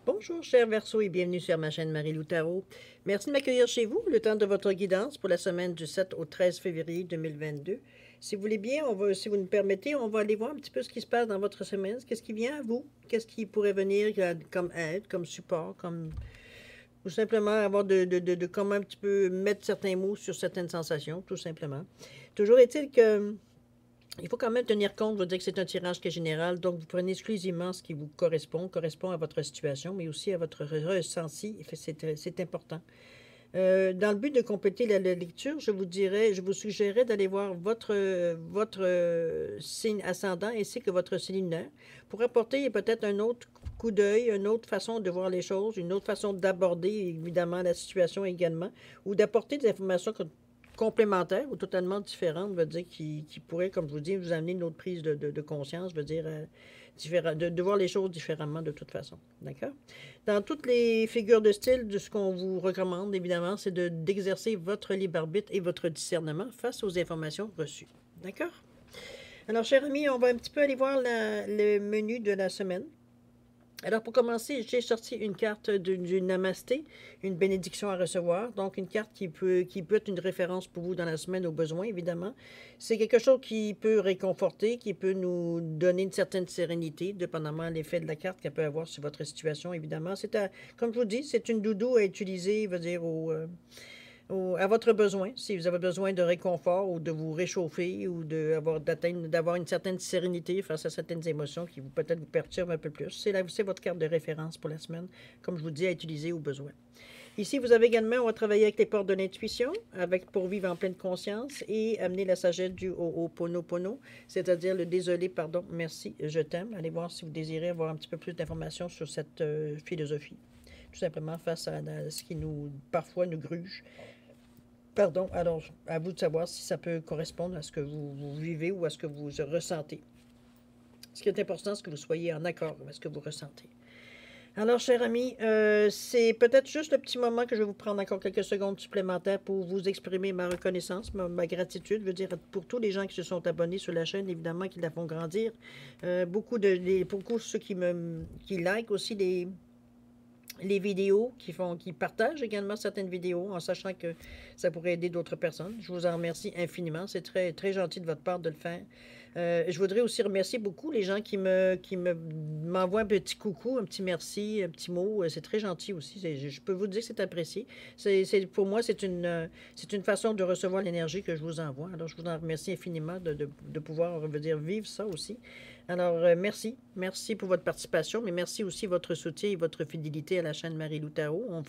Bonjour, cher Verseau, et bienvenue sur ma chaîne Marie-Lou Tarot. Merci de m'accueillir chez vous, le temps de votre guidance pour la semaine du 7 au 13 février 2022. Si vous voulez bien, si vous nous permettez, on va aller voir un petit peu ce qui se passe dans votre semaine. Qu'est-ce qui vient à vous? Qu'est-ce qui pourrait venir comme aide, comme support, ou simplement avoir de comment un petit peu mettre certains mots sur certaines sensations, tout simplement. Toujours est-il que il faut quand même tenir compte, je veux dire que c'est un tirage qui est général, donc vous prenez exclusivement ce qui vous correspond à votre situation, mais aussi à votre ressenti, c'est important. Dans le but de compléter la lecture, je vous suggérerais d'aller voir votre signe ascendant ainsi que votre signe lunaire pour apporter peut-être un autre coup d'œil, une autre façon de voir les choses, une autre façon d'aborder évidemment la situation également, ou d'apporter des informations complémentaires ou totalement différentes, veut dire, qui pourraient, comme je vous dis, vous amener une autre prise de conscience, veut dire, de voir les choses différemment de toute façon. D'accord? Dans toutes les figures de style, de ce qu'on vous recommande, évidemment, c'est d'exercer votre libre arbitre et votre discernement face aux informations reçues. D'accord? Alors, chers amis, on va un petit peu aller voir le menu de la semaine. Alors, pour commencer, j'ai sorti une carte du Namasté, une bénédiction à recevoir. Donc, une carte qui peut être une référence pour vous dans la semaine au besoin, évidemment. C'est quelque chose qui peut réconforter, qui peut nous donner une certaine sérénité, dépendamment de l'effet de la carte qu'elle peut avoir sur votre situation, évidemment. Comme je vous dis, c'est une doudou à utiliser, veut dire, à votre besoin, si vous avez besoin de réconfort ou de vous réchauffer ou d'avoir une certaine sérénité face à certaines émotions qui peut-être vous perturbent un peu plus. C'est votre carte de référence pour la semaine, comme je vous dis, à utiliser au besoin. Ici, vous avez également, on va travailler avec les portes de l'intuition, pour vivre en pleine conscience et amener la sagesse du Ho'oponopono, c'est-à-dire le désolé, pardon, merci, je t'aime. Allez voir si vous désirez avoir un petit peu plus d'informations sur cette philosophie. Tout simplement face à ce qui parfois nous gruge. Pardon, alors à vous de savoir si ça peut correspondre à ce que vous vivez ou à ce que vous ressentez. Ce qui est important, c'est que vous soyez en accord avec ce que vous ressentez. Alors, chers amis, c'est peut-être juste le petit moment que je vais vous prendre encore quelques secondes supplémentaires pour vous exprimer ma reconnaissance, ma gratitude, je veux dire, pour tous les gens qui se sont abonnés sur la chaîne, évidemment, qui la font grandir. Beaucoup ceux qui like aussi les vidéos, qui partagent également certaines vidéos en sachant que ça pourrait aider d'autres personnes. Je vous en remercie infiniment. C'est très, très gentil de votre part de le faire. Je voudrais aussi remercier beaucoup les gens qui m'envoient un petit coucou, un petit merci, un petit mot. C'est très gentil aussi. Je peux vous dire que c'est apprécié. Pour moi, c'est une façon de recevoir l'énergie que je vous envoie. Alors, je vous en remercie infiniment de pouvoir, je veux dire, vivre ça aussi. Alors, merci. Merci pour votre participation, mais merci aussi votre soutien et votre fidélité à la chaîne Marie-Lou Tarot. On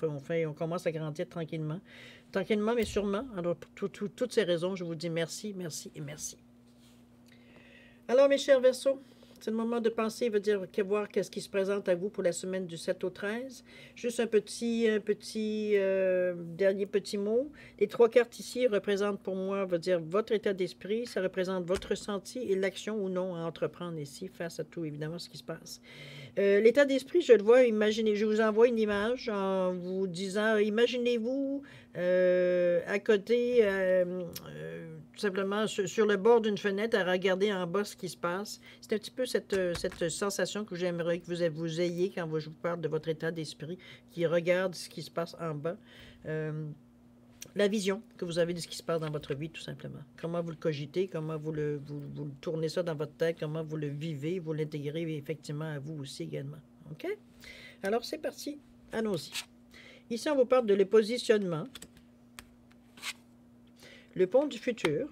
commence à grandir tranquillement. Tranquillement, mais sûrement. Alors, pour toutes ces raisons, je vous dis merci, merci et merci. Alors, mes chers Verseaux, c'est le moment de penser, veut dire voir qu'est-ce qui se présente à vous pour la semaine du 7 au 13. Juste un dernier petit mot. Les trois cartes ici représentent pour moi, veut dire votre état d'esprit, ça représente votre ressenti et l'action ou non à entreprendre ici face à tout, évidemment, ce qui se passe. L'état d'esprit, je le vois, imaginez, je vous envoie une image en vous disant, imaginez-vous à côté, tout simplement sur le bord d'une fenêtre, à regarder en bas ce qui se passe. C'est un petit peu cette sensation que j'aimerais que vous ayez quand je vous parle de votre état d'esprit, qui regarde ce qui se passe en bas. La vision que vous avez de ce qui se passe dans votre vie, tout simplement. Comment vous le cogitez, comment vous tournez ça dans votre tête, comment vous le vivez, vous l'intégrez effectivement à vous aussi également. OK? Alors, c'est parti. Allons-y. Ici, on vous parle de le positionnement, le pont du futur,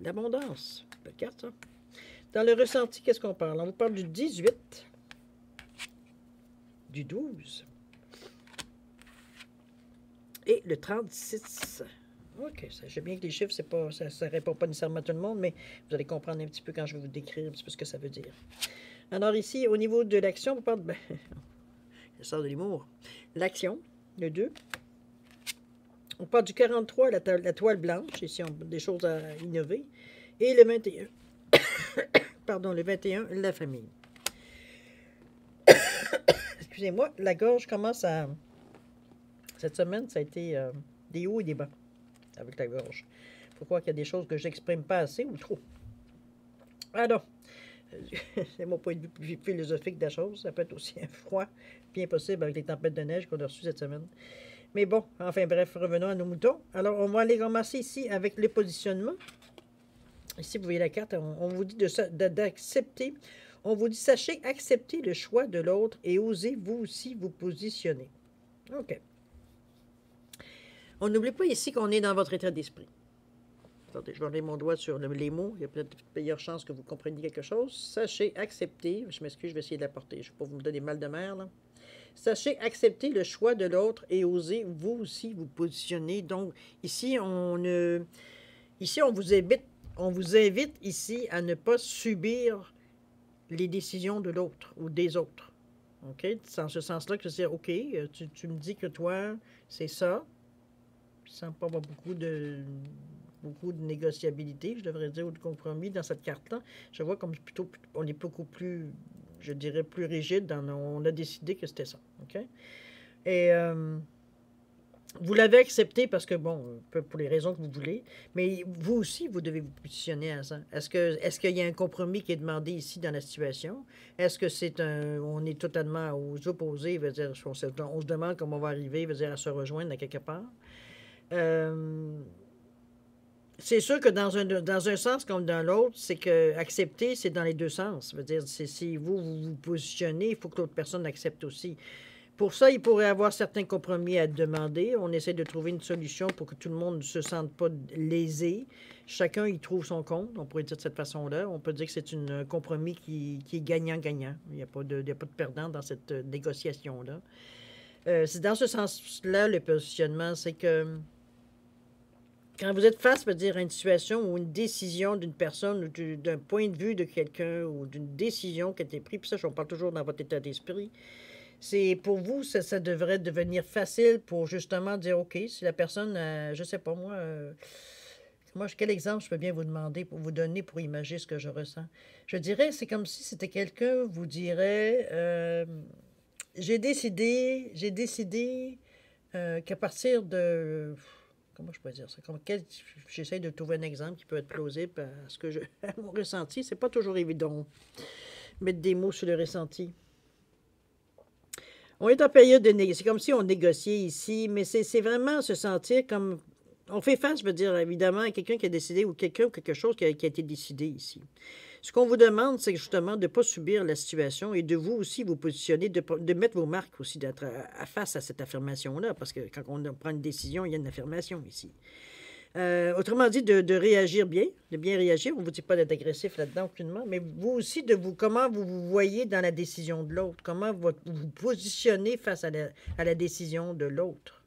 l'abondance. Belle carte, ça. Dans le ressenti, qu'est-ce qu'on parle? On vous parle du 18, du 12, et le 36. OK, sachez bien que les chiffres, ça ne répond pas nécessairement à tout le monde, mais vous allez comprendre un petit peu quand je vais vous décrire un petit peu ce que ça veut dire. Alors ici, au niveau de l'action, on parle de... ça sort de l'humour. L'action, le 2. On parle du 43, la toile blanche, ici, on a des choses à innover. Et le 21, pardon, le 21, la famille. Excusez-moi, la gorge commence à... Cette semaine, ça a été des hauts et des bas avec la gorge. Faut croire qu'il y a des choses que j'exprime pas assez ou trop. Alors, C'est mon point de vue plus philosophique de la chose. Ça peut être aussi un froid, bien possible avec les tempêtes de neige qu'on a reçues cette semaine. Mais bon, enfin bref, revenons à nos moutons. Alors, on va aller commencer ici avec le positionnement. Ici, vous voyez la carte, on vous dit d'accepter. On vous dit, sachez accepter le choix de l'autre et osez vous aussi vous positionner. OK. On n'oublie pas ici qu'on est dans votre état d'esprit. Attendez, je vais enlever mon doigt sur les mots. Il y a peut-être de meilleures chances que vous compreniez quelque chose. Sachez accepter. Je m'excuse, je vais essayer de la porter. Je ne vais pas vous donner mal de mer, là. Sachez accepter le choix de l'autre et osez vous aussi vous positionner. Donc, ici, ici, on vous invite ici à ne pas subir les décisions de l'autre ou des autres. OK? C'est en ce sens-là que c'est OK, tu me dis que toi, c'est ça. Il ne semble pas avoir beaucoup de négociabilité, je devrais dire, ou de compromis dans cette carte-là. Je vois comme plutôt, on est beaucoup plus, je dirais, plus rigide. On a décidé que c'était ça. OK? Et vous l'avez accepté parce que, bon, pour les raisons que vous voulez, mais vous aussi, vous devez vous positionner à ça. Est-ce qu'il y a un compromis qui est demandé ici dans la situation? Est-ce que on est totalement aux opposés, veut dire, on se demande comment on va arriver, veut dire, à se rejoindre à quelque part? C'est sûr que dans un sens comme dans l'autre, c'est que accepter, c'est dans les deux sens. Veut dire, si vous positionnez, il faut que l'autre personne accepte aussi. Pour ça, il pourrait y avoir certains compromis à demander. On essaie de trouver une solution pour que tout le monde ne se sente pas lésé. Chacun y trouve son compte. On pourrait dire de cette façon-là. On peut dire que c'est un compromis qui est gagnant-gagnant. Il n'y a pas de perdant dans cette négociation-là. C'est dans ce sens-là, le positionnement, c'est que quand vous êtes face, veut dire, à une situation ou une décision d'une personne ou d'un point de vue de quelqu'un ou d'une décision qui a été prise, puis ça, on parle toujours dans votre état d'esprit, c'est pour vous, ça devrait devenir facile pour justement dire, OK, si la personne, je sais pas moi, quel exemple je peux bien vous demander, pour vous donner, pour imaginer ce que je ressens? Je dirais, c'est comme si c'était quelqu'un vous dirait, j'ai décidé qu'à partir de... Comment je peux dire ça? J'essaie de trouver un exemple qui peut être plausible à ce que à mon ressenti. C'est pas toujours évident mettre des mots sur le ressenti. On est en période de négociation. C'est comme si on négociait ici, mais c'est vraiment se sentir comme... On fait face, je veux dire, évidemment, à quelqu'un qui a décidé ou quelqu'un ou quelque chose qui a été décidé ici. Ce qu'on vous demande, c'est justement de ne pas subir la situation et de vous aussi vous positionner, de mettre vos marques aussi, d'être face à cette affirmation-là, parce que quand on prend une décision, il y a une affirmation ici. Autrement dit, de réagir bien, de bien réagir. On ne vous dit pas d'être agressif là-dedans aucunement, mais vous aussi, comment vous vous voyez dans la décision de l'autre, comment vous vous positionnez face à la décision de l'autre.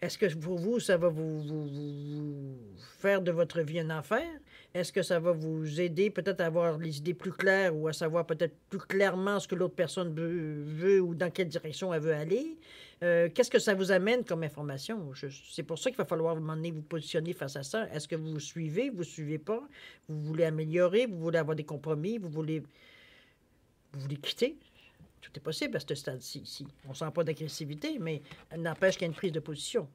Est-ce que pour vous, ça va vous faire de votre vie un enfer? Est-ce que ça va vous aider peut-être à avoir les idées plus claires ou à savoir peut-être plus clairement ce que l'autre personne veut ou dans quelle direction elle veut aller? Qu'est-ce que ça vous amène comme information? C'est pour ça qu'il va falloir à un moment donné vous positionner face à ça. Est-ce que vous suivez, vous ne suivez pas? Vous voulez améliorer, vous voulez avoir des compromis, vous voulez quitter? Tout est possible à ce stade-ci. Ici. On ne sent pas d'agressivité, mais n'empêche qu'il y a une prise de position.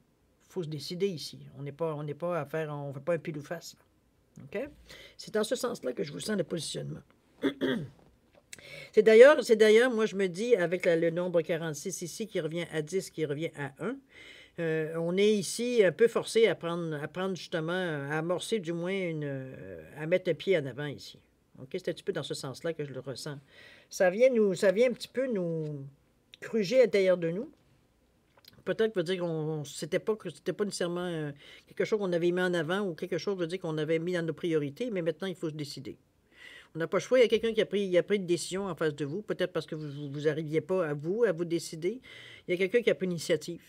Il faut se décider ici. On n'est pas à faire, on ne fait pas un pile ou face. OK? C'est dans ce sens-là que je vous sens le positionnement. C'est d'ailleurs, moi je me dis, avec le nombre 46 ici qui revient à 10, qui revient à 1, on est ici un peu forcé à prendre justement, à amorcer du moins, à mettre un pied en avant ici. OK? C'est un petit peu dans ce sens-là que je le ressens. Ça vient un petit peu nous cruger à l'intérieur de nous. Peut-être veut dire que c'était pas nécessairement quelque chose qu'on avait mis en avant ou quelque chose veut dire qu'on avait mis dans nos priorités, mais maintenant, il faut se décider. On n'a pas le choix. Il y a quelqu'un qui a pris une décision en face de vous, peut-être parce que vous n'arriviez pas à vous décider. Il y a quelqu'un qui a pris une initiative.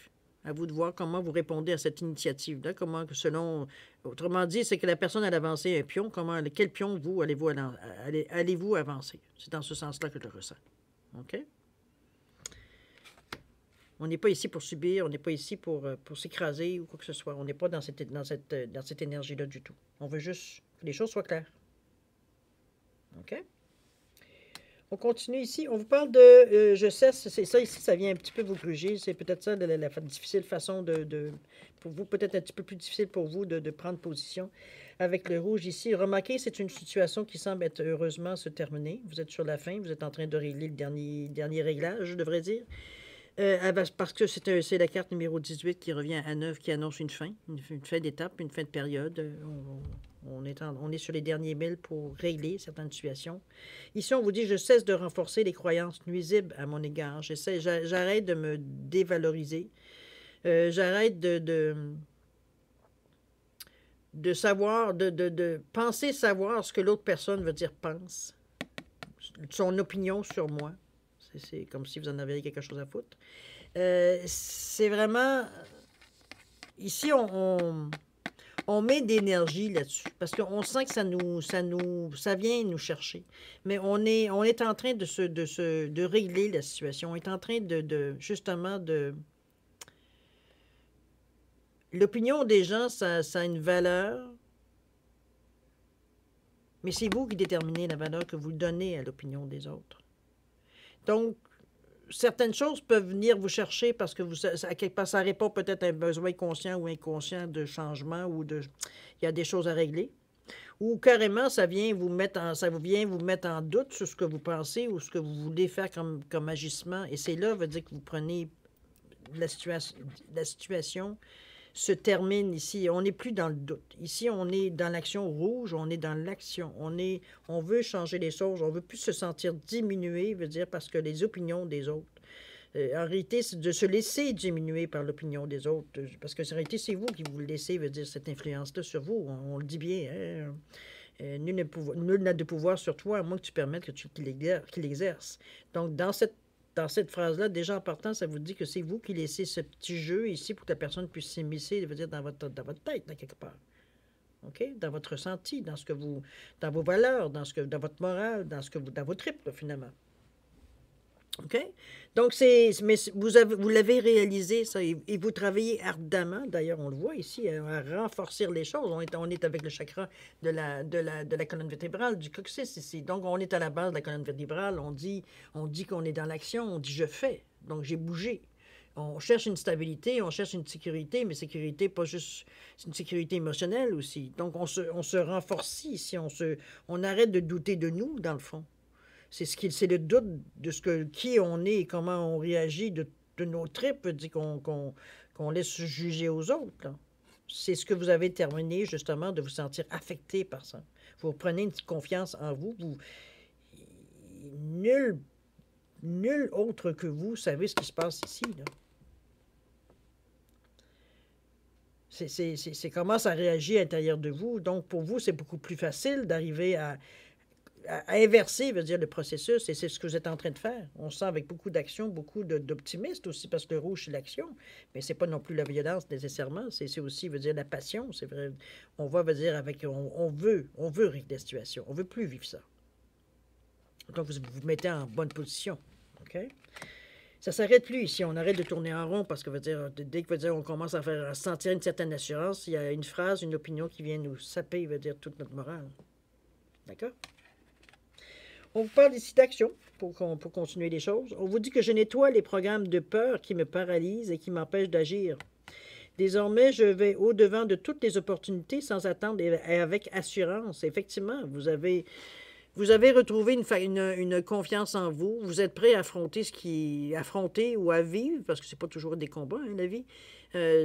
À vous de voir comment vous répondez à cette initiative-là. Autrement dit, c'est que la personne a avancé un pion. Quel pion allez-vous avancer? C'est dans ce sens-là que je le ressens. OK? On n'est pas ici pour subir, on n'est pas ici pour s'écraser ou quoi que ce soit. On n'est pas dans cette énergie-là du tout. On veut juste que les choses soient claires. OK? On continue ici. On vous parle de je cesse. C'est ça ici, ça vient un petit peu vous gruger. C'est peut-être ça la difficile façon pour vous, peut-être un petit peu plus difficile pour vous de prendre position avec le rouge ici. Remarquez, c'est une situation qui semble être heureusement se terminer. Vous êtes sur la fin, vous êtes en train de régler le dernier réglage, je devrais dire. Parce que c'est la carte numéro 18 qui revient à 9, qui annonce une fin d'étape, une fin de période. On est sur les derniers milles pour régler certaines situations. Ici, on vous dit, je cesse de renforcer les croyances nuisibles à mon égard. J'arrête de me dévaloriser. J'arrête de savoir, de penser savoir ce que l'autre personne veut dire pense. Son opinion sur moi. C'est comme si vous en aviez quelque chose à foutre. C'est vraiment... Ici, on met d'énergie là-dessus, parce qu'on sent que ça vient nous chercher. Mais on est en train de régler la situation. On est en train justement de... L'opinion des gens, ça a une valeur, mais c'est vous qui déterminez la valeur que vous donnez à l'opinion des autres. Donc, certaines choses peuvent venir vous chercher parce que à quelque part, ça répond peut-être à un besoin conscient ou inconscient de changement ou il y a des choses à régler. Ou carrément, ça vient vous mettre en doute sur ce que vous pensez ou ce que vous voulez faire comme agissement. Et c'est là, veut dire que vous prenez la situation se termine ici. On n'est plus dans le doute. Ici, on est dans l'action rouge, on est dans l'action. On veut changer les choses, on veut plus se sentir diminué, veut dire parce que les opinions des autres. En réalité, c'est de se laisser diminuer par l'opinion des autres. Parce que en réalité, c'est vous qui vous laissez, veut dire, cette influence-là sur vous. On le dit bien, hein? Nul n'a de pouvoir sur toi, à moins que tu permettes qu'il exerce. Donc, dans cette phrase-là, déjà en partant, ça vous dit que c'est vous qui laissez ce petit jeu ici pour que la personne puisse s'immiscer, veut dire, dans votre tête, quelque part. OK? Dans votre ressenti, dans vos valeurs, dans votre morale, dans vos tripes, là, finalement. OK? Donc, mais vous l'avez réalisé, ça, et vous travaillez ardemment, d'ailleurs, on le voit ici, à renforcer les choses. On est avec le chakra de la colonne vertébrale, du coccyx ici. Donc, on est à la base de la colonne vertébrale, on dit qu'on est dans l'action, on dit « je fais », donc j'ai bougé. On cherche une stabilité, on cherche une sécurité, mais sécurité, pas juste, c'est une sécurité émotionnelle aussi. Donc, on se renforce ici, on arrête de douter de nous, dans le fond. C'est le doute de qui on est et comment on réagit de nos tripes, dit qu'on laisse juger aux autres. C'est ce que vous avez terminé, justement, de vous sentir affecté par ça. Vous prenez une petite confiance en vous. Nul autre que vous savez ce qui se passe ici, là. C'est comment ça réagit à l'intérieur de vous. Donc, pour vous, c'est beaucoup plus facile d'arriver à inverser, veut dire, le processus, et c'est ce que vous êtes en train de faire. On sent avec beaucoup d'action, beaucoup d'optimisme aussi, parce que le rouge, c'est l'action, mais c'est pas non plus la violence nécessairement, c'est aussi, veut dire, la passion, c'est vrai. On va, veut dire, on veut régler la situation, on veut plus vivre ça. Donc, vous mettez en bonne position, OK? Ça s'arrête plus ici, on arrête de tourner en rond, parce que, veut dire, dès que, veut dire, on commence à sentir une certaine assurance, il y a une phrase, une opinion qui vient nous saper, veut dire, toute notre morale. D'accord? On vous parle ici d'action pour continuer les choses. On vous dit que je nettoie les programmes de peur qui me paralysent et qui m'empêchent d'agir. Désormais, je vais au-devant de toutes les opportunités sans attendre et avec assurance. Effectivement, vous avez retrouvé une confiance en vous. Vous êtes prêt à affronter ou à vivre, parce que c'est pas toujours des combats, hein, la vie.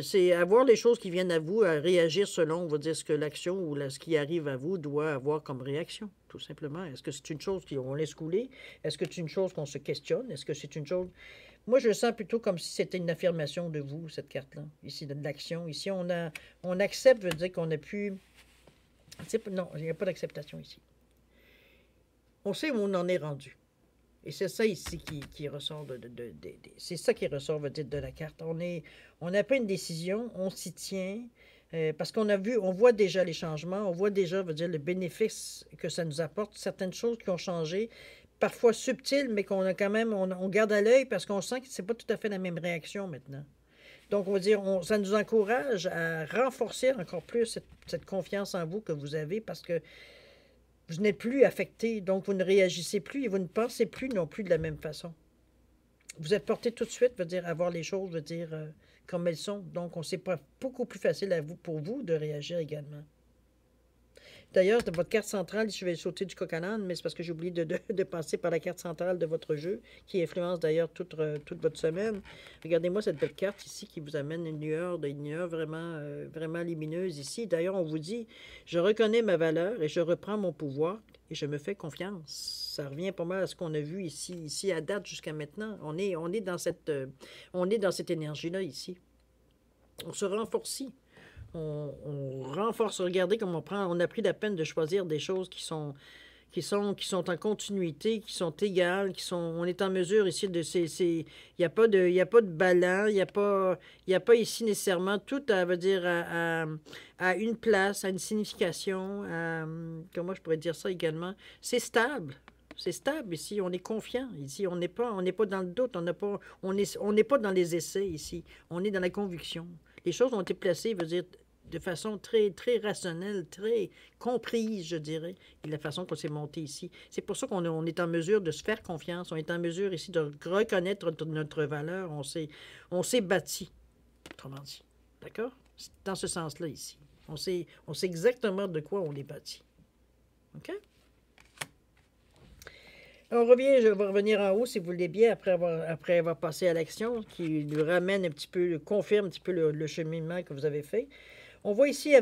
C'est avoir les choses qui viennent à vous, à réagir selon, on va dire, ce que l'action ou ce qui arrive à vous doit avoir comme réaction, tout simplement. Est-ce que c'est une chose qu'on laisse couler? Est-ce que c'est une chose qu'on se questionne? Est-ce que c'est une chose... Moi, je le sens plutôt comme si c'était une affirmation de vous, cette carte-là, ici, de l'action. Ici, on accepte, veut dire qu'on a pu... Non, il n'y a pas d'acceptation ici. On sait où on en est rendu. Et c'est ça ici qui ressort c'est ça qui ressort, veut dire, de la carte. On a pris une décision, on s'y tient, parce on voit déjà les changements, on voit déjà, veut dire, le bénéfice que ça nous apporte, certaines choses qui ont changé, parfois subtiles, mais qu'on a quand même, on garde à l'œil parce qu'on sent que c'est pas tout à fait la même réaction maintenant. Donc, on va dire, ça nous encourage à renforcer encore plus cette confiance en vous que vous avez, parce que Vous n'êtes plus affecté, donc vous ne réagissez plus et vous ne pensez plus non plus de la même façon. Vous êtes porté tout de suite, veut dire, à voir les choses, veut dire, comme elles sont. Donc, on sait pas beaucoup plus facile à vous, pour vous de réagir également. D'ailleurs, de votre carte centrale, je vais sauter du coq à l'âne, mais c'est parce que j'ai oublié de passer par la carte centrale de votre jeu, qui influence d'ailleurs toute votre semaine. Regardez-moi cette belle carte ici qui vous amène une lueur vraiment, vraiment lumineuse ici. D'ailleurs, on vous dit, je reconnais ma valeur et je reprends mon pouvoir et je me fais confiance. Ça revient pas mal à ce qu'on a vu ici à date jusqu'à maintenant. On est dans cette énergie-là ici. On se renforce. On renforce, regardez comme on a pris la peine de choisir des choses qui sont en continuité, qui sont égales, on est en mesure ici il n'y a pas de ballon, il y a pas ici nécessairement tout veut dire à une place, à une signification, comment je pourrais dire ça également, c'est stable. C'est stable ici, on est confiant ici, on n'est pas dans le doute, on n'est pas dans les essais ici, on est dans la conviction. Les choses ont été placées, veut dire, de façon très, très rationnelle, très comprise, je dirais, et la façon qu'on s'est monté ici. C'est pour ça qu'on est en mesure de se faire confiance, on est en mesure ici de reconnaître notre valeur, on s'est bâti, autrement dit. D'accord? C'est dans ce sens-là ici. On sait exactement de quoi on est bâti. OK? On revient, je vais revenir en haut, si vous voulez bien, après avoir passé à l'action, qui nous ramène un petit peu, confirme un petit peu le cheminement que vous avez fait. On voit ici,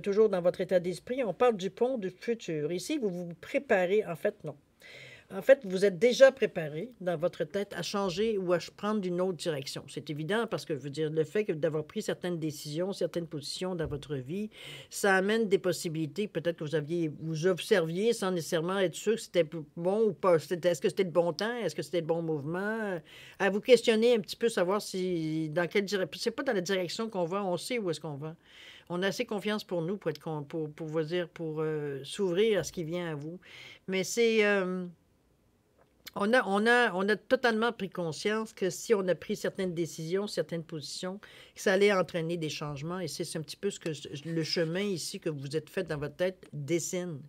toujours dans votre état d'esprit, on parle du pont du futur. Ici, vous vous préparez, en fait, non. En fait, vous êtes déjà préparé dans votre tête à changer ou à prendre une autre direction. C'est évident parce que, je veux dire, le fait d'avoir pris certaines décisions, certaines positions dans votre vie, ça amène des possibilités. Peut-être que vous observiez sans nécessairement être sûr que c'était bon ou pas. Est-ce que c'était le bon temps? Est-ce que c'était le bon mouvement? À vous questionner un petit peu, savoir si, dans quelle direction. C'est pas dans la direction qu'on va, on sait où est-ce qu'on va. On a assez confiance pour nous, pour vous dire, pour s'ouvrir à ce qui vient à vous. Mais c'est... on a totalement pris conscience que si on a pris certaines décisions, certaines positions, que ça allait entraîner des changements. Et c'est un petit peu ce que le chemin ici que vous êtes fait dans votre tête dessine.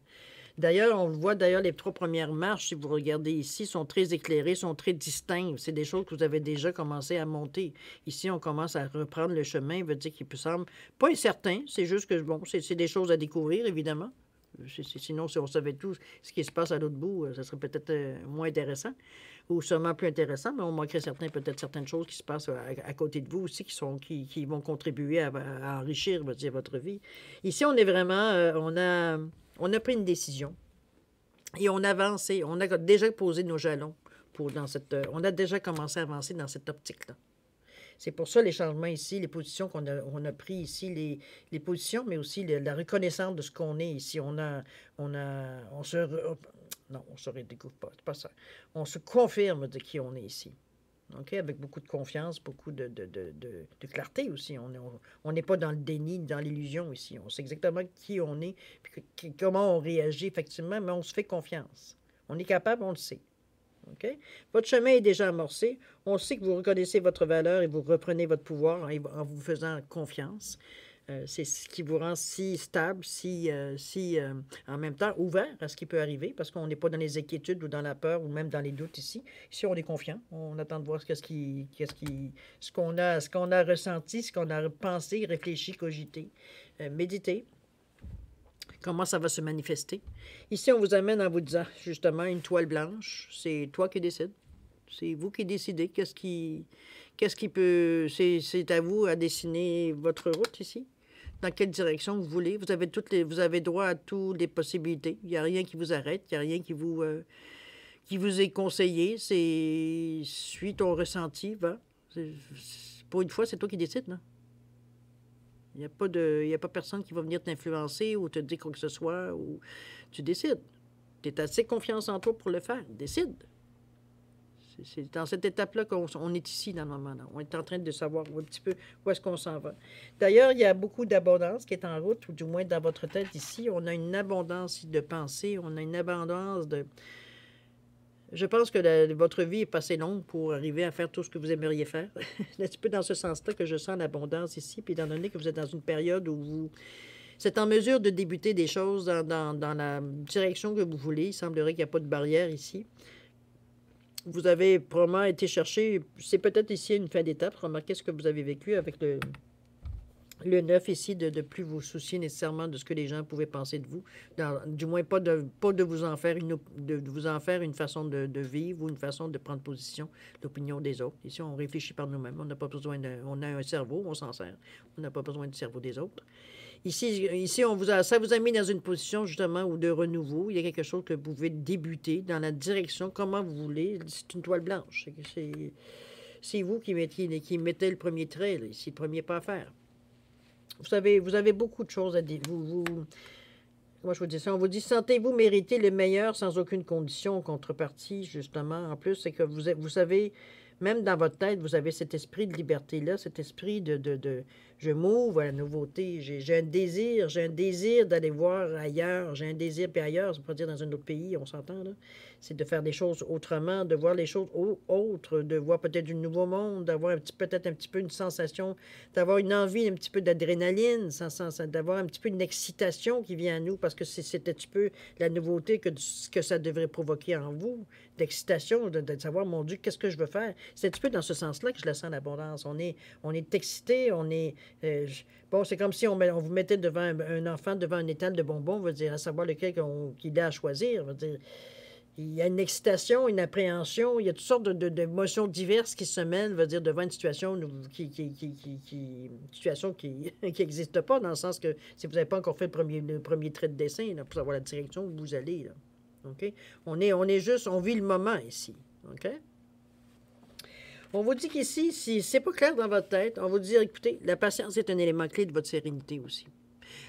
D'ailleurs, on voit d'ailleurs les 3 premières marches, si vous regardez ici, sont très éclairées, sont très distinctes. C'est des choses que vous avez déjà commencé à monter. Ici, on commence à reprendre le chemin, veut dire qu'il peut sembler pas incertain, c'est juste que, bon, c'est des choses à découvrir, évidemment. Sinon, si on savait tout ce qui se passe à l'autre bout, ça serait peut-être moins intéressant ou sûrement plus intéressant, mais on manquerait peut-être certaines choses qui se passent à côté de vous aussi qui vont contribuer à enrichir votre vie. Ici, on est vraiment, on a pris une décision et on a avancé. On a déjà posé nos jalons on a déjà commencé à avancer dans cette optique-là. C'est pour ça les changements ici, les positions qu'on a pris ici, les positions, mais aussi la reconnaissance de ce qu'on est ici. On se redécouvre pas, c'est pas ça. On se confirme de qui on est ici. OK? Avec beaucoup de confiance, beaucoup de clarté aussi. On n'est pas dans le déni, dans l'illusion ici. On sait exactement qui on est, puis comment on réagit effectivement, mais on se fait confiance. On est capable, on le sait. OK? Votre chemin est déjà amorcé. On sait que vous reconnaissez votre valeur et vous reprenez votre pouvoir en vous faisant confiance. C'est ce qui vous rend si stable, en même temps ouvert à ce qui peut arriver, parce qu'on n'est pas dans les inquiétudes ou dans la peur ou même dans les doutes ici. Ici, on est confiant. On attend de voir ce qu'on a ressenti, ce qu'on a pensé, réfléchi, cogité, médité. Comment ça va se manifester. Ici, on vous amène en vous disant, justement, une toile blanche. C'est toi qui décides. C'est vous qui décidez qu'est-ce qui peut... C'est à vous à dessiner votre route ici. Dans quelle direction vous voulez. Vous avez droit à toutes les possibilités. Il n'y a rien qui vous arrête. Il n'y a rien qui vous est conseillé. C'est suis ton ressenti, va. Pour une fois, c'est toi qui décides, non? Il n'y a pas personne qui va venir t'influencer ou te dire quoi que ce soit. Ou tu décides. Tu as assez confiance en toi pour le faire. Décide. C'est dans cette étape-là qu'on est ici dans le moment-là. On est en train de savoir un petit peu où est-ce qu'on s'en va. D'ailleurs, il y a beaucoup d'abondance qui est en route, ou du moins dans votre tête ici. On a une abondance de pensée. On a une abondance de... Je pense que votre vie est assez longue pour arriver à faire tout ce que vous aimeriez faire. C'est un petit peu dans ce sens-là que je sens l'abondance ici. Puis étant donné que vous êtes dans une période où Vous êtes en mesure de débuter des choses dans la direction que vous voulez. Il semblerait qu'il n'y a pas de barrière ici. Vous avez probablement été chercher, c'est peut-être ici une fin d'étape. Remarquez ce que vous avez vécu avec le 9 ici, de plus vous soucier nécessairement de ce que les gens pouvaient penser de vous. Du moins, pas de vous en faire de vous en faire une façon de vivre ou une façon de prendre position, l'opinion des autres. Ici, on réfléchit par nous-mêmes. On n'a pas besoin on a un cerveau, on s'en sert. On n'a pas besoin du cerveau des autres. Ici ça vous a mis dans une position justement où de renouveau. Il y a quelque chose que vous pouvez débuter dans la direction, comment vous voulez. C'est une toile blanche. C'est vous qui mettez le premier trait, là, ici, le premier pas à faire. Vous avez beaucoup de choses à dire. Moi, je vous dis ça. On vous dit, sentez-vous mériter le meilleur sans aucune condition, contrepartie, justement. En plus, c'est que vous savez, même dans votre tête, vous avez cet esprit de liberté-là, cet esprit je m'ouvre à la nouveauté. J'ai un désir d'aller voir ailleurs. J'ai un désir, puis ailleurs, ça veut pas dire dans un autre pays, on s'entend, là. C'est de faire des choses autrement, de voir les choses autres, de voir peut-être un nouveau monde, d'avoir peut-être un petit peu une sensation, d'avoir une envie, un petit peu d'adrénaline, d'avoir un petit peu une excitation qui vient à nous, parce que c'est un petit peu la nouveauté que ça devrait provoquer en vous, d'excitation, de savoir, mon Dieu, qu'est-ce que je veux faire? C'est un petit peu dans ce sens-là que je la sens, l'abondance. On est excité, bon, c'est comme si on vous mettait devant un enfant, devant un étal de bonbons, veut dire, à savoir lequel qu'il a à choisir, veut dire. Il y a une excitation, une appréhension, il y a toutes sortes d'émotions diverses qui se mêlent, veut dire, devant une situation qui n'existe pas, dans le sens que si vous n'avez pas encore fait le premier trait de dessin, là, pour savoir la direction où vous allez, là. OK? On est juste, on vit le moment ici. OK? On vous dit qu'ici, si c'est pas clair dans votre tête, on vous dit, écoutez, la patience est un élément clé de votre sérénité aussi.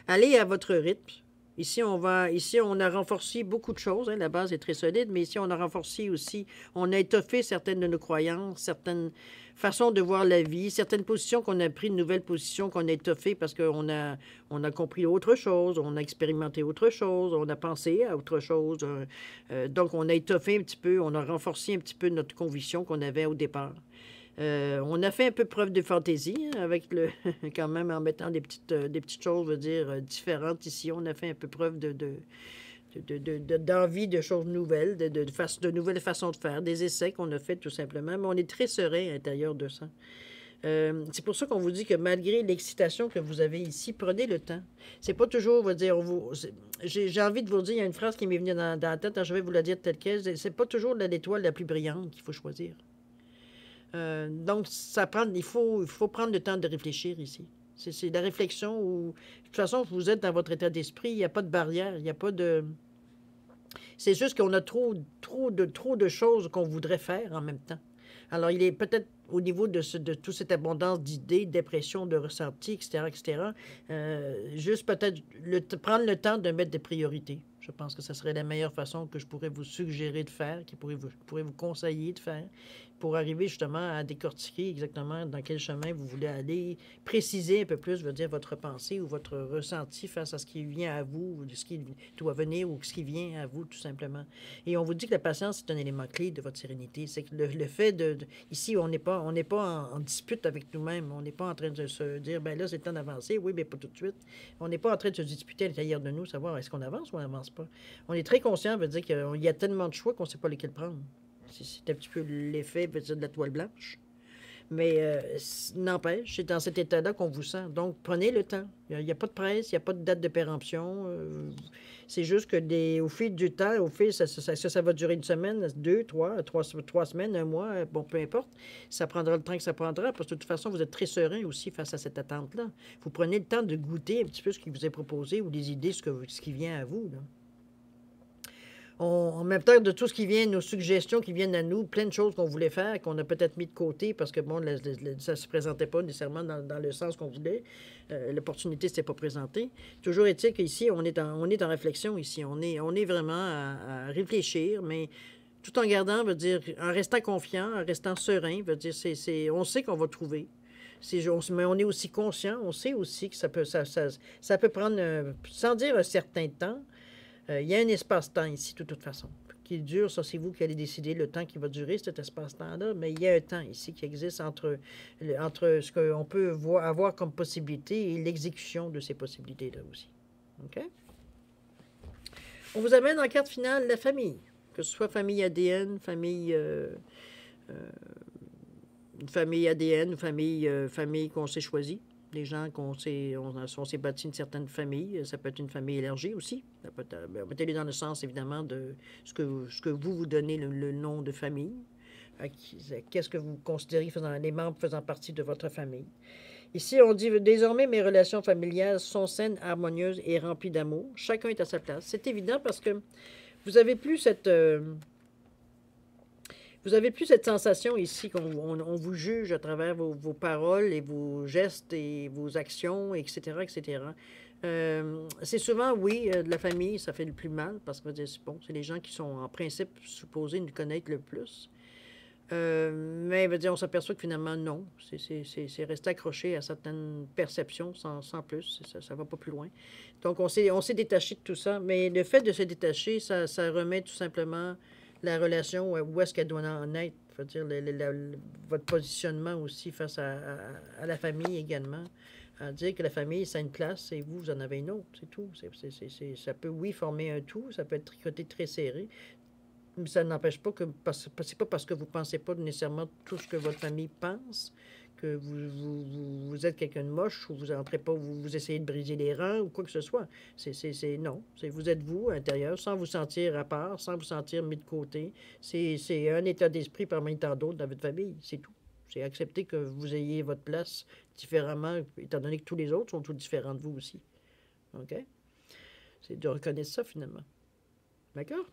Allez à votre rythme. Ici, on a renforcé beaucoup de choses. Hein, la base est très solide, mais ici, on a renforcé aussi, on a étoffé certaines de nos croyances, certaines façons de voir la vie, certaines positions qu'on a pris, de nouvelles positions qu'on a étoffées parce qu'on a compris autre chose, on a expérimenté autre chose, on a pensé à autre chose. Donc, on a étoffé un petit peu, on a renforcé un petit peu notre conviction qu'on avait au départ. On a fait un peu preuve de fantaisie, hein, avec quand même en mettant des petites choses, je veux dire, différentes ici. On a fait un peu preuve d'envie de choses nouvelles, de nouvelles façons de faire, des essais qu'on a fait tout simplement, mais on est très serein à l'intérieur de ça. C'est pour ça qu'on vous dit que malgré l'excitation que vous avez ici, prenez le temps. C'est pas toujours, on va dire, j'ai envie de vous dire, il y a une phrase qui m'est venue dans la tête, je vais vous la dire telle quelle, c'est pas toujours l'étoile la plus brillante qu'il faut choisir. Donc, il faut prendre le temps de réfléchir ici. C'est la réflexion où, de toute façon, vous êtes dans votre état d'esprit, il n'y a pas de barrière, il n'y a pas de... C'est juste qu'on a trop de choses qu'on voudrait faire en même temps. Alors, il est peut-être au niveau de toute cette abondance d'idées, d'impressions, de ressentis, etc., juste peut-être prendre le temps de mettre des priorités. Je pense que ce serait la meilleure façon que je pourrais vous suggérer de faire, pourrais vous conseiller de faire, pour arriver justement à décortiquer exactement dans quel chemin vous voulez aller, préciser un peu plus, je veux dire, votre pensée ou votre ressenti face à ce qui vient à vous, ou ce qui doit venir ou ce qui vient à vous, tout simplement. Et on vous dit que la patience est un élément clé de votre sérénité. C'est que le fait ici, on n'est pas en dispute avec nous-mêmes. On n'est pas en train de se dire, ben là, c'est le temps d'avancer. Oui, mais pas tout de suite. On n'est pas en train de se disputer à l'intérieur de nous, savoir est-ce qu'on avance ou on n'avance pas. On est très conscient, veut dire qu'il y a tellement de choix qu'on ne sait pas lesquels prendre. C'est un petit peu l'effet de la toile blanche. Mais n'empêche, c'est dans cet état-là qu'on vous sent. Donc, prenez le temps. Il n'y a pas de presse, il n'y a pas de date de péremption. C'est juste que au fil du temps, ça va durer une semaine, trois semaines, un mois, bon, peu importe. Ça prendra le temps que ça prendra, parce que de toute façon, vous êtes très serein aussi face à cette attente-là. Vous prenez le temps de goûter un petit peu ce qui vous est proposé ou des idées, ce qui vient à vous, là. En même temps, de tout ce qui vient, nos suggestions qui viennent à nous, plein de choses qu'on voulait faire, qu'on a peut-être mis de côté parce que, bon, ça ne se présentait pas nécessairement dans le sens qu'on voulait. L'opportunité ne s'était pas présentée. Toujours est-il qu'ici, on est en réflexion ici. On est vraiment à réfléchir, mais tout en gardant, veut dire, en restant confiant, en restant serein, veut dire, on sait qu'on va trouver. Mais on est aussi conscient, on sait aussi que ça peut prendre, sans dire un certain temps. Il y a un espace-temps ici, de toute façon, qui dure. Ça, c'est vous qui allez décider le temps qui va durer, cet espace-temps-là. Mais il y a un temps ici qui existe entre ce qu'on peut avoir comme possibilité et l'exécution de ces possibilités-là aussi. OK? On vous amène en carte finale la famille, que ce soit famille ADN, une famille ADN, une famille qu'on s'est choisie. Des gens on s'est bâti une certaine famille. Ça peut être une famille élargie aussi. Ça peut être dans le sens, évidemment, de ce que vous donnez le nom de famille. Qu'est-ce que vous considérez les membres faisant partie de votre famille. Ici, on dit désormais mes relations familiales sont saines, harmonieuses et remplies d'amour. Chacun est à sa place. C'est évident parce que vous avez plus cette sensation ici qu'on vous juge à travers vos paroles et vos gestes et vos actions, etc., etc. C'est souvent, oui, de la famille, ça fait le plus mal parce que bon, c'est les gens qui sont en principe supposés nous connaître le plus. Mais on s'aperçoit que finalement, non. C'est rester accroché à certaines perceptions sans plus. Ça ne va pas plus loin. Donc, on s'est détaché de tout ça. Mais le fait de se détacher, ça remet tout simplement la relation où est-ce qu'elle doit en être. Je veux dire, votre positionnement aussi face à la famille également. À dire que la famille, ça a une place et vous en avez une autre. C'est tout. Ça peut, oui, former un tout. Ça peut être tricoté très serré. Mais ça n'empêche pas que c'est pas parce que vous ne pensez pas nécessairement tout ce que votre famille pense que vous êtes quelqu'un de moche ou vous entrez pas, vous essayez de briser les rangs ou quoi que ce soit. Non. Vous êtes vous, à l'intérieur, sans vous sentir à part, sans vous sentir mis de côté. C'est un état d'esprit parmi tant d'autres dans votre famille. C'est tout. C'est accepter que vous ayez votre place différemment, étant donné que tous les autres sont tous différents de vous aussi. OK? C'est de reconnaître ça, finalement. D'accord?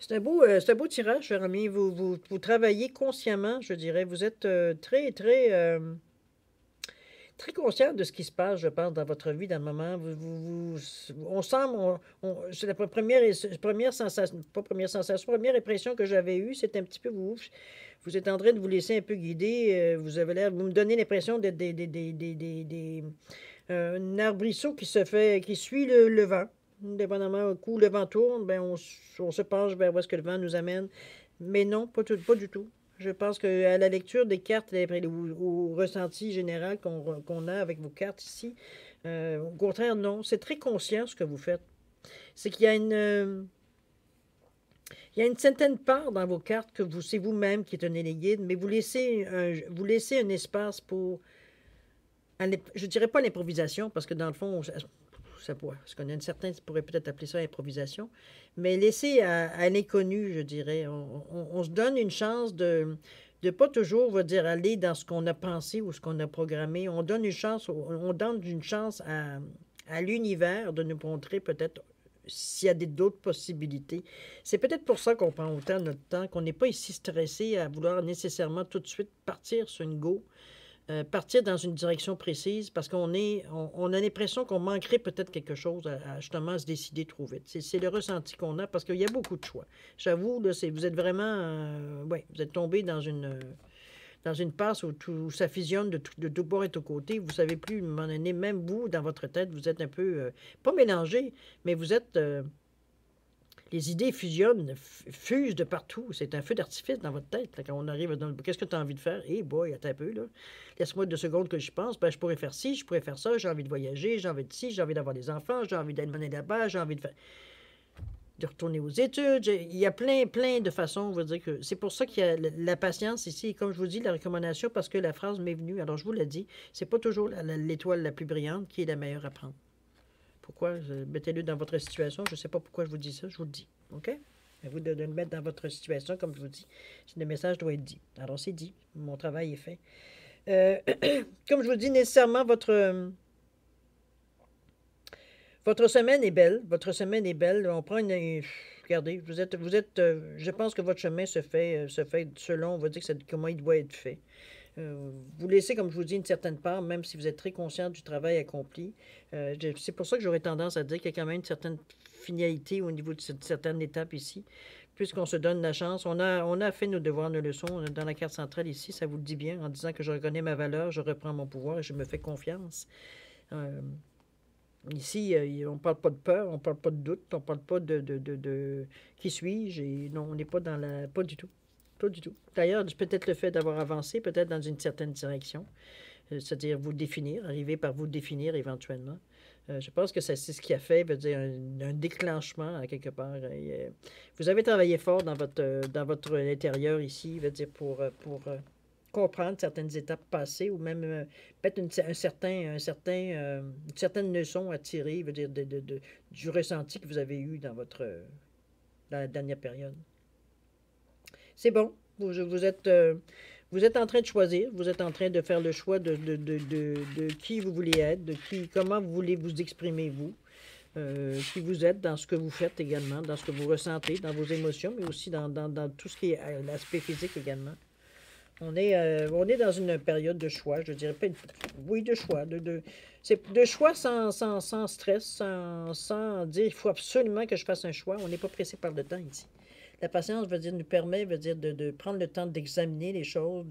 C'est un beau tirage, cher ami. Vous travaillez consciemment, je dirais. Vous êtes très, très, très conscient de ce qui se passe, je pense, dans votre vie, dans le moment. On semble, c'est la première sensation, pas première sensation, première impression que j'avais eue, c'est un petit peu vous êtes en train de vous laisser un peu guider. Vous me donnez l'impression d'être un arbrisseau qui suit le vent. Dépendamment, au coup, le vent tourne, ben on se penche vers où est-ce que le vent nous amène. Mais non, pas du tout. Je pense qu'à la lecture des cartes, au ressenti général qu'on a avec vos cartes ici, au contraire, non. C'est très conscient ce que vous faites. C'est qu'il y a il y a une certaine part dans vos cartes que c'est vous-même qui tenez les guides, mais vous laissez un espace pour, je dirais pas l'improvisation, parce que dans le fond, ce qu'on a une certaine, pourrait peut-être appeler ça improvisation, mais laisser à l'inconnu, je dirais. On se donne une chance de pas toujours, on va dire, aller dans ce qu'on a pensé ou ce qu'on a programmé. On donne une chance à l'univers de nous montrer peut-être s'il y a d'autres possibilités. C'est peut-être pour ça qu'on prend autant notre temps, qu'on n'est pas ici stressé à vouloir nécessairement tout de suite partir sur une go. Partir dans une direction précise parce qu'on a l'impression qu'on manquerait peut-être quelque chose à justement se décider trop vite. C'est le ressenti qu'on a parce qu'il y a beaucoup de choix. J'avoue, là, vous êtes vraiment... vous êtes tombé dans une passe où ça fusionne de tout bord et de tous côtés. Vous ne savez plus, à un moment donné, même vous, dans votre tête, vous êtes un peu... pas mélangé, mais vous êtes... les idées fusionnent, fusent de partout. C'est un feu d'artifice dans votre tête. Là, quand on arrive dans qu'est-ce que tu as envie de faire? Eh boy, attends un peu, là. Laisse-moi 2 secondes que je pense. Ben, je pourrais faire ci, je pourrais faire ça. J'ai envie de voyager, j'ai envie de ci, j'ai envie d'avoir des enfants, j'ai envie d'aller mener là-bas, j'ai envie de retourner aux études. Il y a plein de façons, on va dire que... C'est pour ça qu'il y a la patience ici. Et comme je vous dis, la recommandation, parce que la phrase m'est venue, alors je vous l'ai dit, c'est pas toujours l'étoile la plus brillante qui est la meilleure à prendre. Pourquoi? Mettez-le dans votre situation. Je ne sais pas pourquoi je vous dis ça, je vous le dis. OK? À vous de le mettre dans votre situation, comme je vous dis. Le message doit être dit. Alors, c'est dit. Mon travail est fait. Comme je vous dis, nécessairement, votre semaine est belle. Votre semaine est belle. On prend regardez, vous êtes je pense que votre chemin se fait selon, on va dire comment il doit être fait. Vous laissez, comme je vous dis, une certaine part, même si vous êtes très conscient du travail accompli. C'est pour ça que j'aurais tendance à dire qu'il y a quand même une certaine finalité au niveau de certaines étapes ici, puisqu'on se donne la chance. On a fait nos devoirs, nos leçons dans la carte centrale ici, ça vous le dit bien, en disant que je reconnais ma valeur, je reprends mon pouvoir et je me fais confiance. Ici, on ne parle pas de peur, on ne parle pas de doute, on ne parle pas de qui suis-je, et non, on n'est pas dans la... Pas du tout. Pas du tout. D'ailleurs, peut-être le fait d'avoir avancé, peut-être dans une certaine direction, c'est-à-dire vous définir, arriver par vous définir éventuellement. Je pense que c'est ce qui a fait, veut dire, un déclenchement à quelque part. Vous avez travaillé fort dans votre intérieur ici, veut dire, pour comprendre certaines étapes passées ou même peut-être une certaine leçon à tirer, veut dire, du ressenti que vous avez eu dans la dernière période. C'est bon. Vous êtes en train de choisir, vous êtes en train de faire le choix de qui vous voulez être, comment vous voulez vous exprimer, vous, qui vous êtes dans ce que vous faites également, dans ce que vous ressentez, dans vos émotions, mais aussi dans tout ce qui est l'aspect physique également. On est dans une période de choix, je dirais pas, oui, de choix, c'est de choix sans stress, sans dire il faut absolument que je fasse un choix. On n'est pas pressé par le temps ici. La patience nous permet de prendre le temps d'examiner les choses,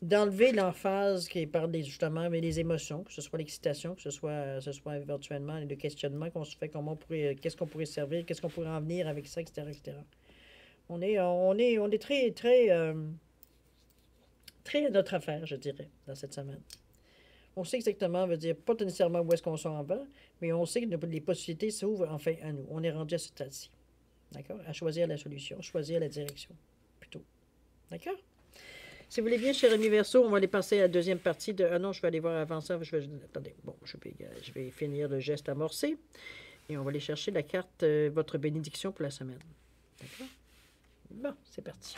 d'enlever l'emphase qui est par justement les émotions, que ce soit l'excitation, que ce soit éventuellement le questionnement qu'on se fait, qu'est-ce qu'on pourrait servir, qu'est-ce qu'on pourrait en venir avec ça, etc., etc. On est très, très, très à notre affaire, je dirais, dans cette semaine. On sait exactement, pas nécessairement où est-ce qu'on s'en va, mais on sait que les possibilités s'ouvrent enfin à nous. On est rendu à ce stade-ci. D'accord? À choisir la solution, choisir la direction, plutôt. D'accord? Si vous voulez bien, cher ami Verseau, on va aller passer à la deuxième partie de... Ah non, je vais aller voir avant ça. Attendez, bon, je vais finir le geste amorcé. Et on va aller chercher la carte, votre bénédiction pour la semaine. D'accord? Bon, c'est parti.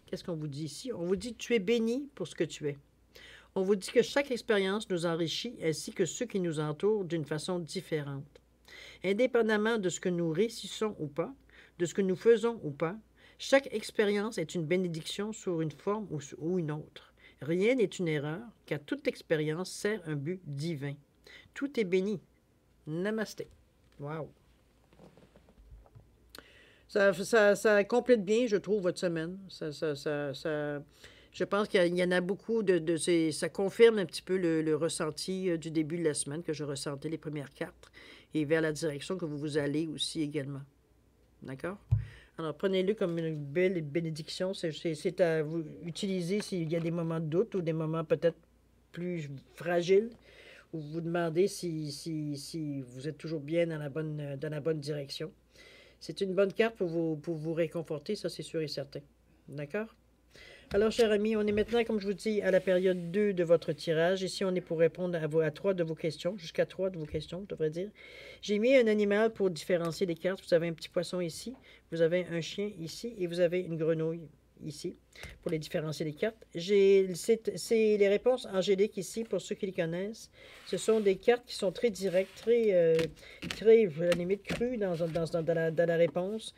Qu'est-ce qu'on vous dit ici? On vous dit, tu es béni pour ce que tu es. On vous dit que chaque expérience nous enrichit, ainsi que ceux qui nous entourent d'une façon différente. Indépendamment de ce que nous réussissons ou pas, de ce que nous faisons ou pas, chaque expérience est une bénédiction sur une forme ou une autre. Rien n'est une erreur, car toute expérience sert un but divin. Tout est béni. Namasté. Wow. Ça complète bien, je trouve, votre semaine. Je pense qu'il y en a beaucoup ça confirme un petit peu le ressenti du début de la semaine que je ressentais les premières cartes et vers la direction que vous allez aussi également. D'accord? Alors, prenez-le comme une belle bénédiction. C'est à vous utiliser s'il y a des moments de doute ou des moments peut-être plus fragiles où vous vous demandez si vous êtes toujours bien dans la bonne direction. C'est une bonne carte pour vous réconforter, ça c'est sûr et certain. D'accord? Alors, chers amis, on est maintenant, comme je vous dis, à la période 2 de votre tirage. Ici, on est pour répondre à 3 de vos questions, jusqu'à 3 de vos questions, je devrais dire. J'ai mis un animal pour différencier les cartes. Vous avez un petit poisson ici, vous avez un chien ici, et vous avez une grenouille ici, pour les différencier les cartes. C'est les réponses angéliques ici, pour ceux qui les connaissent. Ce sont des cartes qui sont très directes, très à la limite, crues dans la réponse.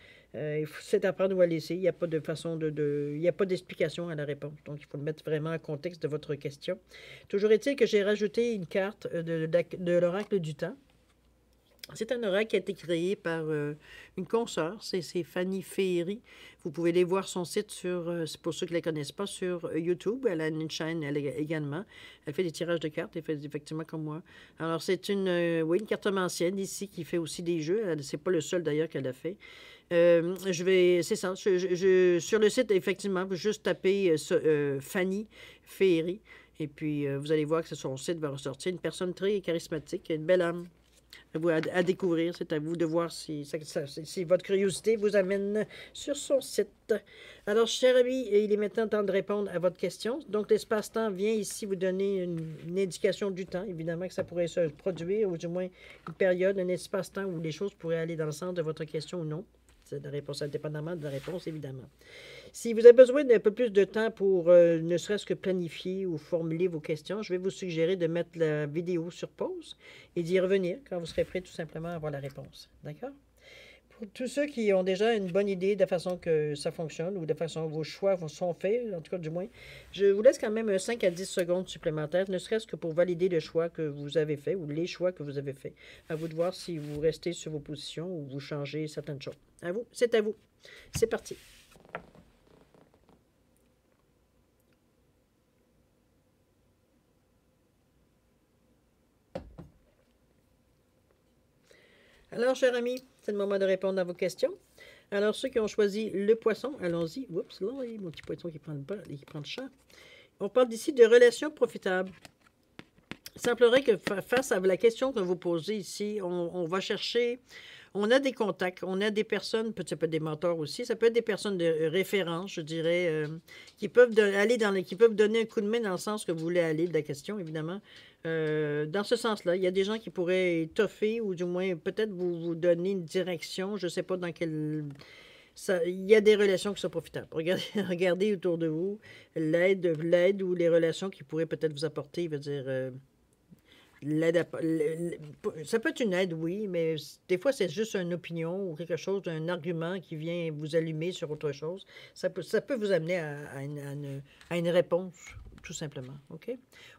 C'est à prendre ou à laisser. Il n'y a pas de façon il n'y a pas d'explication à la réponse. Donc, il faut le mettre vraiment en contexte de votre question. Toujours est-il que j'ai rajouté une carte de l'oracle du temps. C'est un oracle qui a été créé par une consoeur, c'est Fanny Féery. Vous pouvez aller voir son site pour ceux qui ne la connaissent pas, sur YouTube. Elle a une chaîne également. Elle fait des tirages de cartes, elle fait effectivement comme moi. Alors, c'est une cartomancienne ici qui fait aussi des jeux. C'est pas le seul d'ailleurs qu'elle a fait. C'est ça. Sur le site, effectivement, vous juste taper Fanny Féery. Et puis, vous allez voir que son site va ressortir. Une personne très charismatique, une belle âme. À découvrir, c'est à vous de voir si votre curiosité vous amène sur son site. Alors, cher ami, il est maintenant temps de répondre à votre question. Donc, l'espace-temps vient ici vous donner une indication du temps. Évidemment que ça pourrait se produire, ou du moins une période, un espace-temps où les choses pourraient aller dans le sens de votre question ou non. C'est la réponse, indépendamment de la réponse, évidemment. Si vous avez besoin d'un peu plus de temps pour ne serait-ce que planifier ou formuler vos questions, je vais vous suggérer de mettre la vidéo sur pause et d'y revenir quand vous serez prêt tout simplement à avoir la réponse. D'accord? Pour tous ceux qui ont déjà une bonne idée de la façon que ça fonctionne ou de la façon que vos choix sont faits, en tout cas du moins, je vous laisse quand même 5 à 10 secondes supplémentaires, ne serait-ce que pour valider le choix que vous avez fait ou les choix que vous avez faits. À vous de voir si vous restez sur vos positions ou vous changez certaines choses. À vous, c'est à vous. C'est parti. Alors, chers amis, c'est le moment de répondre à vos questions. Alors, ceux qui ont choisi le poisson, allons-y. Oups, là, il y a mon petit poisson qui prend le champ. On parle d'ici de relations profitables. Il semblerait que face à la question que vous posez ici, on va chercher, on a des contacts, on a des personnes, ça peut être des mentors aussi, ça peut être des personnes de référence, je dirais, qui peuvent aller qui peuvent donner un coup de main dans le sens que vous voulez aller de la question, évidemment. Dans ce sens-là, il y a des gens qui pourraient étoffer ou du moins peut-être vous donner une direction, je ne sais pas dans quelle... il y a des relations qui sont profitables. Regardez, regardez autour de vous l'aide ou les relations qui pourraient peut-être vous apporter, veut dire... ça peut être une aide, oui, mais des fois, c'est juste une opinion ou quelque chose, un argument qui vient vous allumer sur autre chose. Ça peut vous amener à une réponse, tout simplement. OK?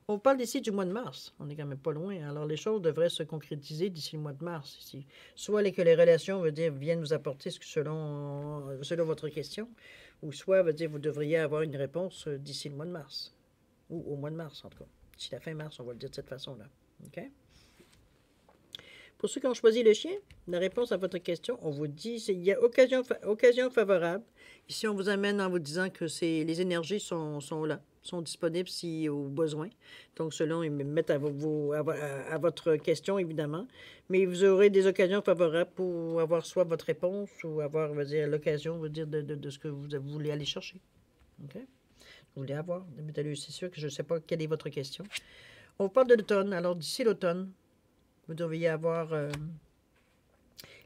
On parle ici du mois de mars. On n'est quand même pas loin. Alors, les choses devraient se concrétiser d'ici le mois de mars. Ici. Soit que les relations, veut dire, viennent vous apporter selon votre question, ou soit, veut dire, vous devriez avoir une réponse d'ici le mois de mars. Ou au mois de mars, en tout cas. D'ici la fin mars, on va le dire de cette façon-là. OK? Pour ceux qui ont choisi le chien, la réponse à votre question, on vous dit il y a occasion favorable. Ici, on vous amène en vous disant que les énergies sont là, sont disponibles si au besoin. Donc, selon, ils mettent à votre question, évidemment. Mais vous aurez des occasions favorables pour avoir soit votre réponse ou avoir, l'occasion, de ce que vous voulez aller chercher. OK? Vous voulez avoir. C'est sûr que je ne sais pas quelle est votre question. On parle de l'automne. Alors, d'ici l'automne, vous devriez avoir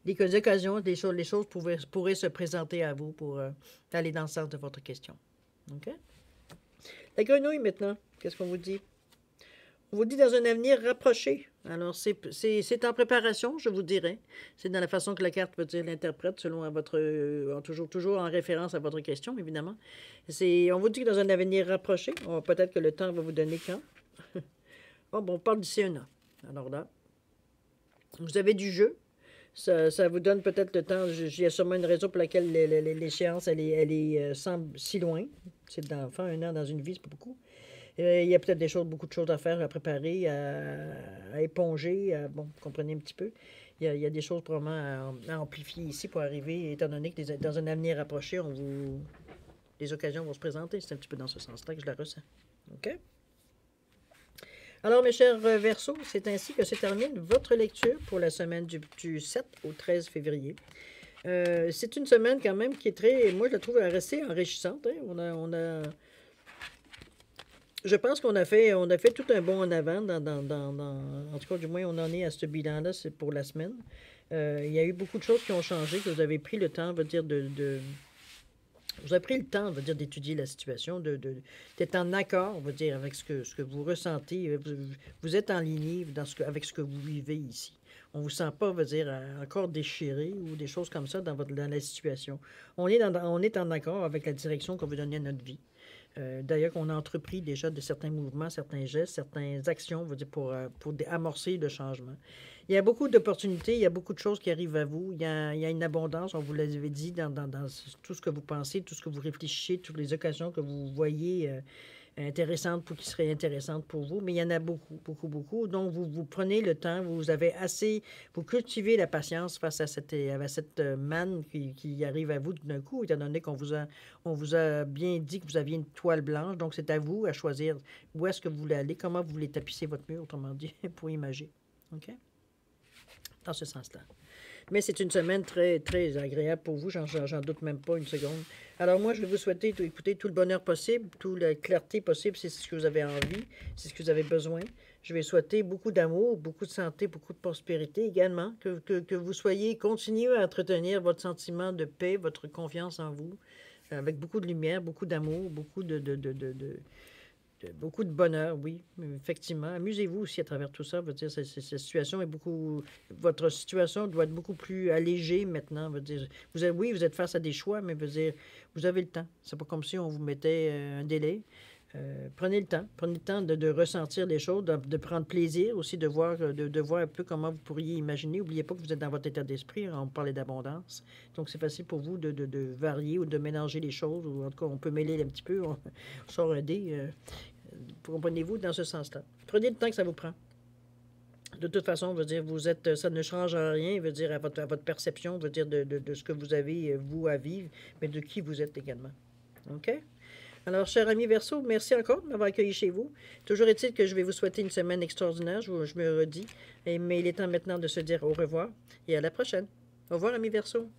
des occasions, les choses pourraient se présenter à vous pour aller dans le sens de votre question. OK? La grenouille, maintenant, qu'est-ce qu'on vous dit? On vous dit dans un avenir rapproché. Alors, c'est en préparation, je vous dirais. C'est dans la façon que la carte peut dire l'interprète, selon à votre... toujours en référence à votre question, évidemment. On vous dit que dans un avenir rapproché, peut-être que le temps va vous donner quand. On parle d'ici un an. Alors là, vous avez du jeu. Ça vous donne peut-être le temps. Il y a sûrement une raison pour laquelle l'échéance, elle semble si loin. C'est d'enfant, un an dans une vie, c'est pas beaucoup. Il y a peut-être beaucoup de choses à faire, à préparer, à éponger. Bon, vous comprenez un petit peu. Il y a des choses probablement à amplifier ici pour arriver, étant donné que dans un avenir approché, les occasions vont se présenter. C'est un petit peu dans ce sens-là que je la ressens. OK? Alors, mes chers Verseaux, c'est ainsi que se termine votre lecture pour la semaine du 7 au 13 février. C'est une semaine quand même qui est très, moi je la trouve assez enrichissante. Hein? Je pense qu'on a fait tout un bond en avant en tout cas, du moins, on en est à ce bilan-là, c'est pour la semaine. Il y a eu beaucoup de choses qui ont changé, que vous avez pris le temps, vous avez pris le temps, d'étudier la situation, d'être en accord, avec ce que vous ressentez. Vous êtes en ligne avec ce que vous vivez ici. On ne vous sent pas, encore déchiré ou des choses comme ça dans la situation. On est en accord avec la direction qu'on veut donner à notre vie. D'ailleurs, on a entrepris déjà de certains mouvements, certains gestes, certaines actions pour amorcer le changement. Il y a beaucoup d'opportunités, il y a beaucoup de choses qui arrivent à vous. Il y a une abondance, on vous l'avait dit, dans tout ce que vous pensez, tout ce que vous réfléchissez, toutes les occasions que vous voyez intéressantes qui seraient intéressantes pour vous. Mais il y en a beaucoup, beaucoup, beaucoup. Donc, vous prenez le temps, vous cultivez la patience face à cette manne qui arrive à vous d'un coup, étant donné qu'on vous a bien dit que vous aviez une toile blanche. Donc, c'est à vous à choisir où est-ce que vous voulez aller, comment vous voulez tapisser votre mur, autrement dit, pour imager. OK? Dans ce sens-là. Mais c'est une semaine très, très agréable pour vous, j'en doute même pas une seconde. Alors moi, je vais vous souhaiter écouter tout le bonheur possible, toute la clarté possible, c'est ce que vous avez envie, c'est ce que vous avez besoin. Je vais souhaiter beaucoup d'amour, beaucoup de santé, beaucoup de prospérité également, que vous continuez à entretenir votre sentiment de paix, votre confiance en vous, avec beaucoup de lumière, beaucoup d'amour, beaucoup beaucoup de bonheur, oui, effectivement. Amusez-vous aussi à travers tout ça. Cette situation votre situation doit être beaucoup plus allégée maintenant. Oui, vous êtes face à des choix, mais vous avez le temps. C'est pas comme si on vous mettait un délai. Prenez le temps de ressentir les choses, de prendre plaisir aussi, de voir un peu comment vous pourriez imaginer. N'oubliez pas que vous êtes dans votre état d'esprit, on parlait d'abondance. Donc, c'est facile pour vous de varier ou de mélanger les choses, ou en tout cas, on peut mêler un petit peu, on sort un dé. Comprenez-vous dans ce sens-là. Prenez le temps que ça vous prend. De toute façon, ça ne change rien, à votre perception, de ce que vous avez, vous, à vivre, mais de qui vous êtes également. OK? Alors, cher ami Verseau, merci encore de m'avoir accueilli chez vous. Toujours est-il que je vais vous souhaiter une semaine extraordinaire, je me redis. Mais il est temps maintenant de se dire au revoir et à la prochaine. Au revoir, ami Verseau.